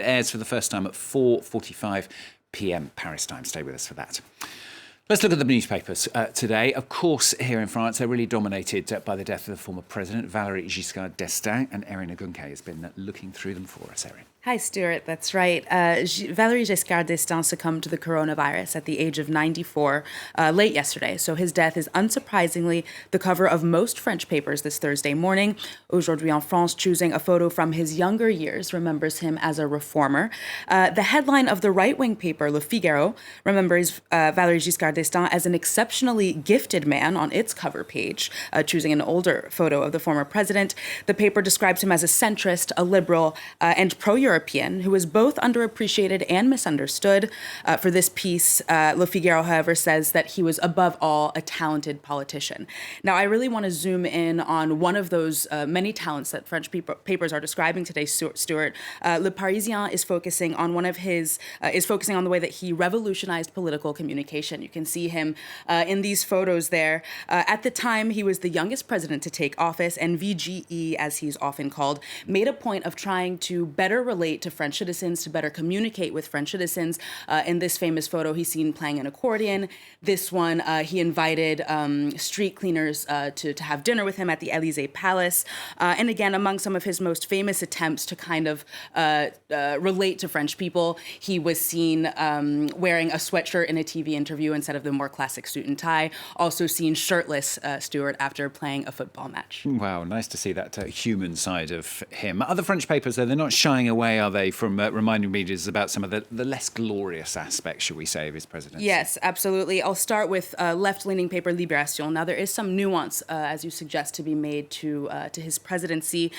airs for the first time at 4:45 p.m. Paris time. Stay with us for that. Let's look at the newspapers today. Of course, here in France, they're really dominated by the death of the former president, Valéry Giscard d'Estaing, and Erin Agunke has been looking through them for us, Erin. Hi, Stuart. That's right. Valéry Giscard d'Estaing succumbed to the coronavirus at the age of 94 late yesterday. So his death is unsurprisingly the cover of most French papers this Thursday morning. Aujourd'hui en France, choosing a photo from his younger years, remembers him as a reformer. The headline of the right-wing paper, Le Figaro, remembers Valéry Giscard d'Estaing as an exceptionally gifted man on its cover page, choosing an older photo of the former president. The paper describes him as a centrist, a liberal, and pro-European who is both underappreciated and misunderstood. For this piece, Le Figaro, however, says that he was above all a talented politician. Now, I really want to zoom in on one of those many talents that French papers are describing today, Stuart. Le Parisien is focusing on the way that he revolutionized political communication. You can see him in these photos there. At the time, he was the youngest president to take office, and VGE, as he's often called, made a point of trying to better relate to French citizens, to better communicate with French citizens. In this famous photo, he's seen playing an accordion. This one, he invited street cleaners to have dinner with him at the Élysée Palace. And again, among some of his most famous attempts to kind of relate to French people, he was seen wearing a sweatshirt in a TV interview instead of the more classic suit and tie. Also seen shirtless, Stuart, after playing a football match. Wow, nice to see that human side of him. Other French papers, though, they're not shying away, are they, from reminding readers about some of the less glorious aspects, shall we say, of his presidency? Yes, absolutely. I'll start with left-leaning paper Libération. Now, there is some nuance, as you suggest, to be made to his presidency.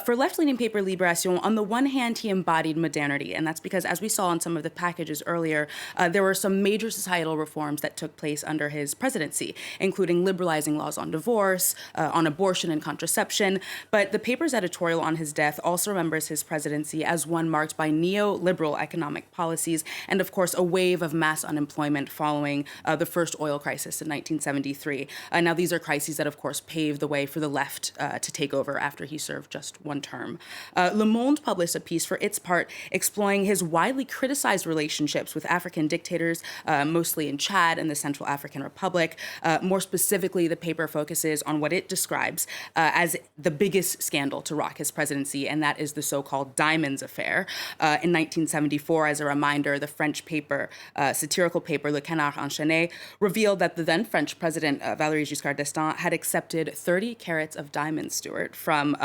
For left-leaning paper Libération, on the one hand, he embodied modernity, and that's because, as we saw in some of the packages earlier, there were some major societal reforms that took place under his presidency, including liberalizing laws on divorce, on abortion and contraception. But the paper's editorial on his death also remembers his presidency as one marked by neoliberal economic policies and, of course, a wave of mass unemployment following the first oil crisis in 1973. Now, these are crises that, of course, paved the way for the left to take over after he served just one term. Le Monde published a piece for its part exploring his widely criticized relationships with African dictators, mostly in Chad and the Central African Republic. More specifically, the paper focuses on what it describes as the biggest scandal to rock his presidency, and that is the so-called Diamonds Affair. In 1974, as a reminder, the French paper, satirical paper Le Canard Enchaîné, revealed that the then French president, Valéry Giscard d'Estaing, had accepted 30 carats of diamonds, Stuart, from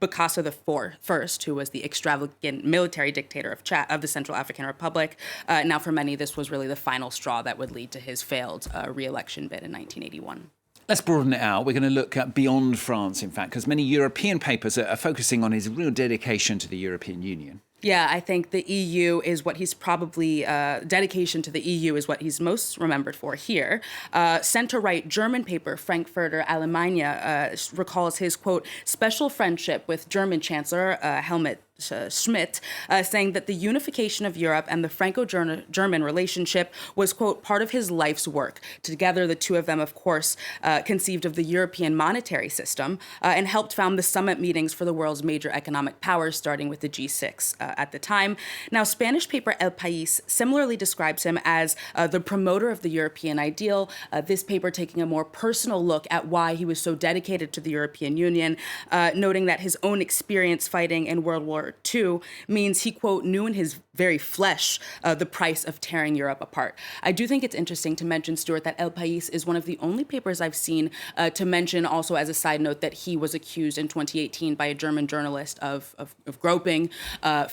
Bokassa I, who was the extravagant military dictator of the Central African Republic. Now, for many, this was really the final straw that would lead to his failed re-election bid in 1981. Let's broaden it out. We're going to look at beyond France, in fact, because many European papers are focusing on his real dedication to the European Union. Yeah, I think the EU is what he's probably, dedication to the EU is what he's most remembered for here. Center-right German paper, Frankfurter Allgemeine, recalls his, quote, special friendship with German Chancellor Helmut Schmidt, saying that the unification of Europe and the Franco-German relationship was, quote, part of his life's work. Together, the two of them, of course, conceived of the European monetary system and helped found the summit meetings for the world's major economic powers, starting with the G6 at the time. Now, Spanish paper El País similarly describes him as the promoter of the European ideal, this paper taking a more personal look at why he was so dedicated to the European Union, noting that his own experience fighting in World War II means he, quote, knew in his very flesh the price of tearing Europe apart. I do think it's interesting to mention, Stuart, that El País is one of the only papers I've seen to mention also as a side note that he was accused in 2018 by a German journalist of groping.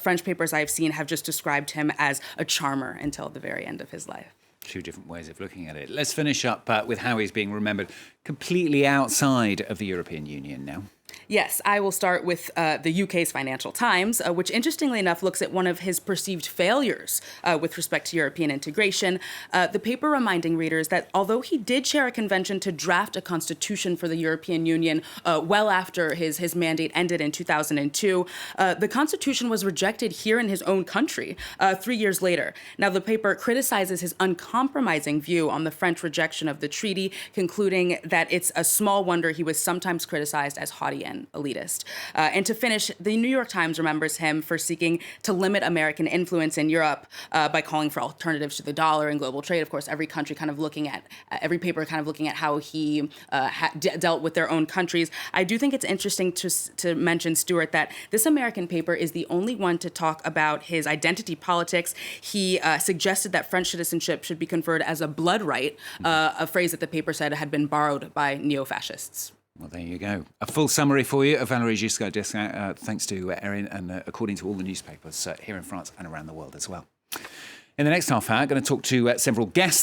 French papers I've seen have just described him as a charmer until the very end of his life. Two different ways of looking at it. Let's finish up with how he's being remembered completely outside of the European Union now. Yes, I will start with the UK's Financial Times, which interestingly enough looks at one of his perceived failures with respect to European integration. The paper reminding readers that although he did chair a convention to draft a constitution for the European Union well after his mandate ended in 2002, the constitution was rejected here in his own country 3 years later. Now, the paper criticizes his uncompromising view on the French rejection of the treaty, concluding that it's a small wonder he was sometimes criticized as haughty and American elitist. And to finish, the New York Times remembers him for seeking to limit American influence in Europe by calling for alternatives to the dollar and global trade. Of course, every country kind of looking at, every paper kind of looking at how he dealt with their own countries. I do think it's interesting to mention, Stuart, that this American paper is the only one to talk about his identity politics. He suggested that French citizenship should be conferred as a blood right, a phrase that the paper said had been borrowed by neo-fascists. Well, there you go. A full summary for you of Valéry Giscard d'Estaing, thanks to Erin, and according to all the newspapers here in France and around the world as well. In the next half hour, I'm going to talk to several guests.